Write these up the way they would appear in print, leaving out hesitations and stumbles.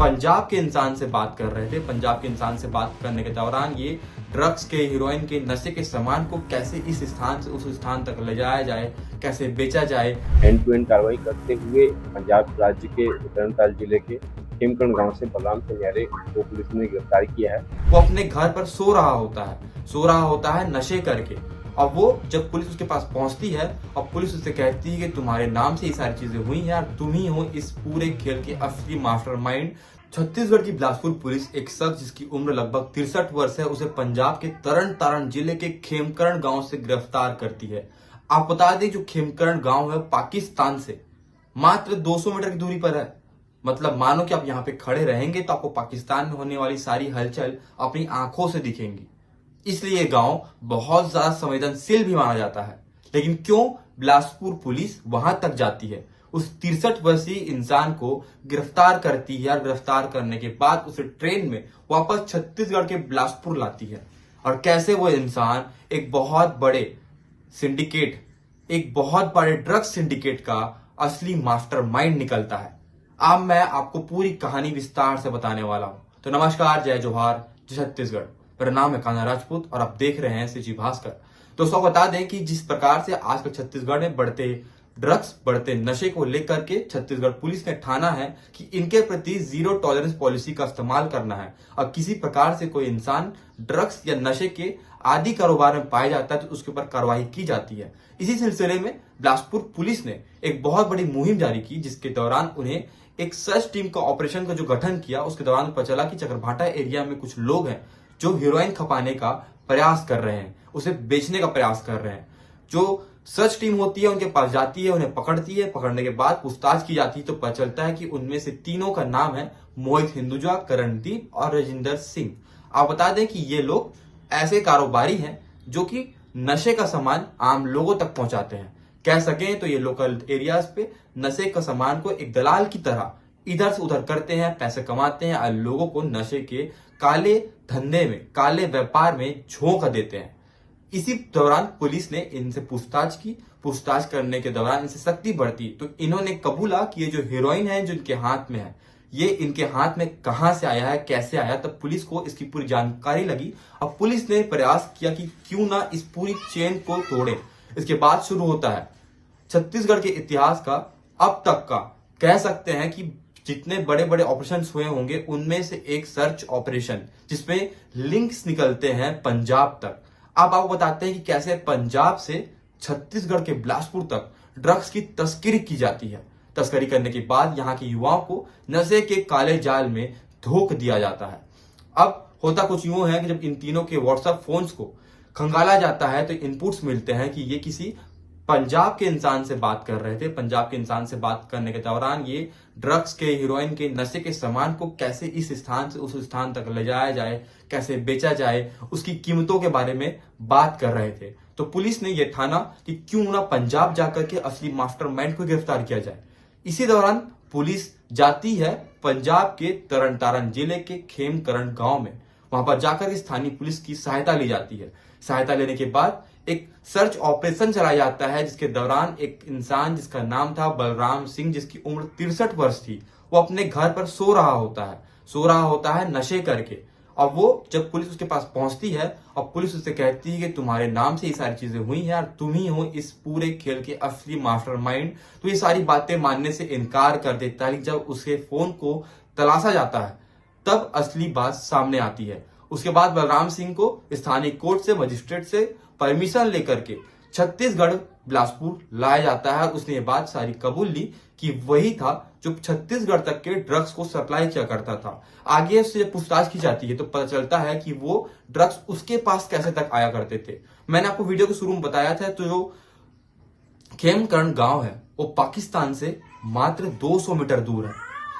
पंजाब के इंसान से बात कर रहे थे। पंजाब के इंसान से बात करने के दौरान ये ड्रग्स के, हीरोइन के, नशे के सामान को कैसे इस स्थान से उस स्थान तक ले जाया जाए, कैसे बेचा जाए, एंड टू एंड कार्रवाई करते हुए पंजाब राज्य के तरनताल जिले के खेमकरण गांव से बलराम सिंह को पुलिस ने गिरफ्तार किया है। वो अपने घर पर सो रहा होता है नशे करके। और वो जब पुलिस उसके पास पहुंचती है और पुलिस उससे कहती है कि तुम्हारे नाम से ये सारी चीजें हुई हैं और तुम ही हो इस पूरे खेल के असली मास्टरमाइंड। छत्तीसगढ़ की बिलासपुर पुलिस एक शख्स जिसकी उम्र लगभग 63 वर्ष है, उसे पंजाब के तरन तारण जिले के खेमकरण गांव से गिरफ्तार करती है। आप बता दें जो खेमकरण गांव है पाकिस्तान से मात्र 200 मीटर की दूरी पर है। मतलब मानो कि आप यहाँ पे खड़े रहेंगे तो आपको पाकिस्तान में होने वाली सारी हलचल अपनी आंखों से दिखेंगी। इसलिए ये गांव बहुत ज्यादा संवेदनशील भी माना जाता है। लेकिन क्यों बिलासपुर पुलिस वहां तक जाती है, उस 63 वर्षीय इंसान को गिरफ्तार करती है और गिरफ्तार करने के बाद उसे ट्रेन में वापस छत्तीसगढ़ के बिलासपुर लाती है। और कैसे वो इंसान एक बहुत बड़े सिंडिकेट, एक बहुत बड़े ड्रग्स सिंडिकेट का असली मास्टरमाइंड निकलता है, अब मैं आपको पूरी कहानी विस्तार से बताने वाला हूं। तो नमस्कार, जय जोहार, जय छत्तीसगढ़। मेरा नाम है कान्हा राजपूत और आप देख रहे हैं सीजी भास्कर। दोस्तों बता दें कि जिस प्रकार से आजकल छत्तीसगढ़ में बढ़ते ड्रग्स, बढ़ते नशे को लेकर के छत्तीसगढ़ पुलिस ने ठाना है कि इनके प्रति जीरो टॉलरेंस पॉलिसी का इस्तेमाल करना है। और किसी प्रकार से कोई इंसान ड्रग्स या नशे के आदि कारोबार में पाया जाता है तो उसके ऊपर कार्रवाई की जाती है। इसी सिलसिले में बिलासपुर पुलिस ने एक बहुत बड़ी मुहिम जारी की, जिसके दौरान उन्हें एक सर्च टीम का ऑपरेशन का जो गठन किया, उसके दौरान पता चला कि चकरभाटा एरिया में कुछ लोग हैं जो हीरोइन खपाने का प्रयास कर रहे हैं, उसे बेचने का प्रयास कर रहे हैं। जो सर्च टीम होती है उनके पास जाती है, उन्हें पकड़ती है। पकड़ने के बाद पूछताछ की जाती है तो पता चलता है कि उनमें से तीनों का नाम है मोहित हिंदुजा, करणदीप और राजिंदर सिंह। आप बता दें कि ये लोग ऐसे कारोबारी हैं जो कि नशे का सामान आम लोगों तक पहुंचाते हैं। कह सकें तो ये लोकल एरियाज पे नशे का सामान को एक दलाल की तरह इधर से उधर करते हैं, पैसे कमाते हैं और लोगों को नशे के काले धंधे में, काले व्यापार में झोंक देते हैं। इसी दौरान पुलिस ने इनसे पूछताछ की। पूछताछ करने के दौरान इनसे सख्ती बढ़ती तो इन्होंने कबूला कि ये जो हीरोइन है जो इनके हाथ में है, ये इनके हाथ में कहां से आया है, कैसे आया। तब पुलिस को इसकी पूरी जानकारी लगी और पुलिस ने प्रयास किया कि क्यों ना इस पूरी चेन को तोड़े। इसके बाद शुरू होता है छत्तीसगढ़ के इतिहास का अब तक का, कह सकते हैं कि जितने बड़े बड़े ऑपरेशन हुए होंगे उनमें से एक सर्च ऑपरेशन, जिसमें लिंक्स निकलते हैं पंजाब तक। अब आपको बताते हैं कि कैसे पंजाब से छत्तीसगढ़ के बिलासपुर तक ड्रग्स की तस्करी की जाती है। तस्करी करने के बाद यहाँ के युवाओं को नशे के काले जाल में धोख दिया जाता है। अब होता कुछ यूं है कि जब इन तीनों के व्हाट्सएप फोन्स को खंगाला जाता है तो इनपुट्स मिलते हैं कि ये किसी पंजाब के इंसान से बात कर रहे थे। पंजाब के इंसान से बात करने के दौरान ये ड्रग्स के, हीरोइन के, नशे के सामान को कैसे इस स्थान से उस स्थान तक ले जाया जाए, कैसे बेचा जाए, उसकी कीमतों के बारे में बात कर रहे थे। तो पुलिस ने यह ठाना कि क्यों ना पंजाब जाकर के असली मास्टरमाइंड को गिरफ्तार किया जाए। इसी दौरान पुलिस जाती है पंजाब के तरन तारण जिले के खेमकरण गांव में। वहां पर जाकर स्थानीय पुलिस की सहायता ली जाती है। सहायता लेने के बाद एक सर्च ऑपरेशन चलाया जाता है, जिसके दौरान एक इंसान जिसका नाम था बलराम सिंह, जिसकी उम्र 63 वर्ष थी, वो अपने घर पर सो रहा होता है नशे करके। और वो जब पुलिस उसके पास पहुंचती है और पुलिस उससे कहती है कि तुम्हारे नाम से ये सारी चीजें हुई हैं और तुम ही हो इस पूरे खेल के असली मास्टरमाइंड, तो ये सारी बातें मानने से इनकार कर देता है। जब उसके फोन को तलाशा जाता है तब असली बात सामने आती है। उसके बाद बलराम सिंह को स्थानीय कोर्ट से, मजिस्ट्रेट से परमिशन लेकर के छत्तीसगढ़ बिलासपुर लाया जाता है। उसने ये बात सारी कबूल ली कि वही था जो छत्तीसगढ़ तक के ड्रग्स को सप्लाई किया करता था। आगे उससे जब पूछताछ की जाती है तो पता चलता है कि वो ड्रग्स उसके पास कैसे तक आया करते थे। मैंने आपको वीडियो के शुरू में बताया था, तो जो खेमकरण गांव है वो पाकिस्तान से मात्र 200 मीटर दूर है।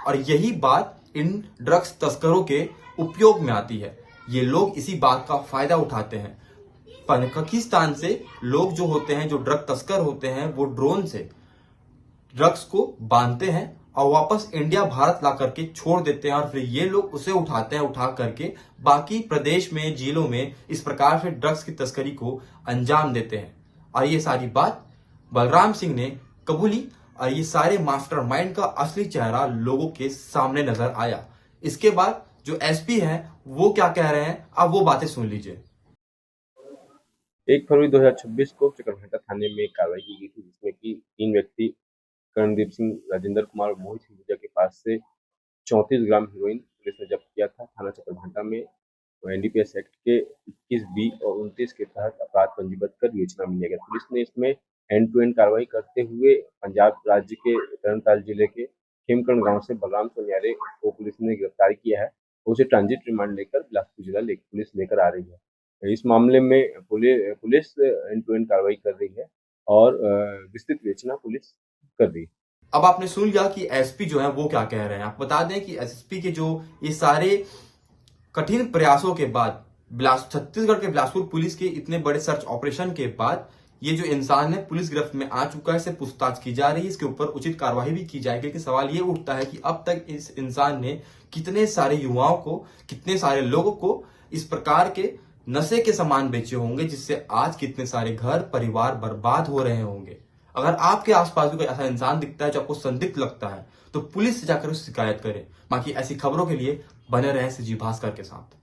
और यही बात इन ड्रग्स तस्करों के उपयोग में आती है। ये लोग इसी बात का फायदा उठाते हैं। पाकिस्तान से लोग जो होते हैं, जो ड्रग तस्कर होते हैं, वो ड्रोन से ड्रग्स को बांधते हैं और वापस इंडिया, भारत ला करके छोड़ देते हैं। और फिर ये लोग उसे उठाते हैं, उठा करके बाकी प्रदेश में, जिलों में इस प्रकार से ड्रग्स की तस्करी को अंजाम देते हैं। और ये सारी बात बलराम सिंह ने कबूली और ये सारे मास्टरमाइंड का असली चेहरा लोगों के सामने नजर आया। इसके बाद जो एसपी हैं वो क्या कह रहे हैं, अब वो बातें सुन लीजिए। 1 फरवरी 2026 को चकरभाटा थाने में एक कार्रवाई की गई थी, जिसमें कि 3 व्यक्ति कर्णदीप सिंह, राजेंद्र कुमार और मोहित हिंदुजा के पास से 34 ग्राम हेरोइन पुलिस ने जब्त किया था। थाना चकरभाटा में एनडीपीएस एक्ट के 21B और 29 के तहत अपराध पंजीबद्ध कर विवेचना में लिया गया। पुलिस ने इसमें एंड टू एंड कार्रवाई करते हुए पंजाब राज्य के तरनताल जिले के खेमकरण गांव से बलराम सोनियारे को पुलिस ने गिरफ्तार किया है। उसे ट्रांजिट रिमांड लेकर बिलासपुर जिला पुलिस लेकर आ रही है। इस मामले में पुलिस एंड टू एंड कार्रवाई कर रही है और विस्तृत विवेचना पुलिस कर रही है। अब आपने सुन लिया कि एसपी जो है वो क्या कह रहे हैं। आप बता दें कि एसपी के जो ये सारे कठिन प्रयासों के बाद छत्तीसगढ़ के बिलासपुर पुलिस के इतने बड़े सर्च ऑपरेशन के बाद ये जो इंसान है पुलिस गिरफ्त में आ चुका है, इसे पूछताछ की जा रही है, इसके ऊपर उचित कार्यवाही भी की जाएगी। लेकिन सवाल ये उठता है कि अब तक इस इंसान ने कितने सारे युवाओं को, कितने सारे लोगों को इस प्रकार के नशे के सामान बेचे होंगे, जिससे आज कितने सारे घर परिवार बर्बाद हो रहे होंगे। अगर आपके आसपास भी कोई ऐसा इंसान दिखता है जो आपको संदिग्ध लगता है तो पुलिस से जाकर उसकी शिकायत करें। बाकी ऐसी खबरों के लिए बने रहें सी जी भास्कर के साथ।